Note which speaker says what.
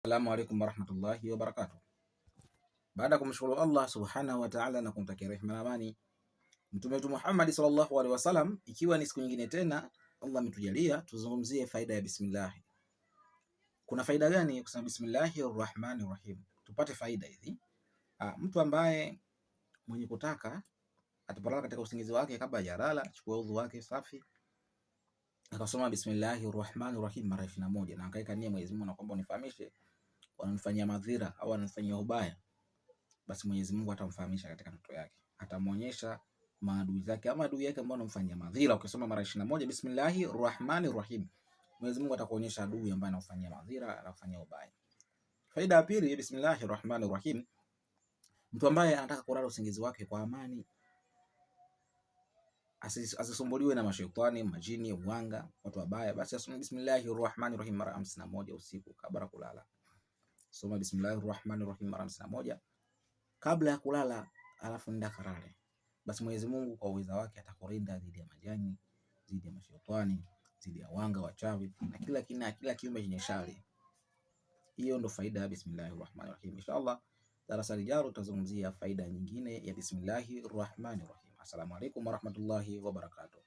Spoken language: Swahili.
Speaker 1: Assalamu alaikum warahmatullahi wabarakatuh. Baada ya kumshukuru Allah subhanahu wa ta'ala na kumtakia rehema na amani Mtume wetu Muhammad sallallahu alaihi wasallam, ikiwa ni siku nyingine tena Allah ametujalia tuzungumzie faida ya bismillah. Kuna faida gani kusema bismillahir rahmanir rahim? Tupate faida hizi. Mtu ambaye mwenye kutaka atapolala katika usingizi wake, kabla hajalala chukua udhu wake safi, akasoma bismillahir rahmanir rahim mara 21 na akaika nia Mwenyezi Mungu na kwamba unifahamishe wananifanyia madhira au wananifanyia ubaya, basi Mwenyezi Mungu atamfahamisha katika ndoto yake, atamuonyesha maadui zake ama adui yake ambao anamfanyia madhira. Ukisoma mara 21 bismillahir rahmanir rahim, Mwenyezi Mungu atakuonyesha adui ambaye anakufanyia madhira, anakufanyia ubaya. Faida ya pili, bismillahir rahmanir rahim, mtu ambaye anataka kulala usingizi wake kwa amani, asisumbuliwe na mashaitani, majini, wanga, watu wabaya, basi asome bismillahir rahmanir rahim mara 51 usiku kabla kulala. Soma bismillahir rahmanir rahim mara 51 kabla ya kulala, alafu nenda kalale. Basi Mwenyezi Mungu kwa uwezo wake atakulinda dhidi ya majani, dhidi ya mashaitani, dhidi ya wanga, wachawi na kila kiumbe chenye shari. Hiyo ndo faida ya bismillahir rahmanir rahim. Inshallah darasa lijalo tutazungumzia faida nyingine ya bismillahir rahmanir rahim. Assalamu alaikum warahmatullahi wabarakatuh.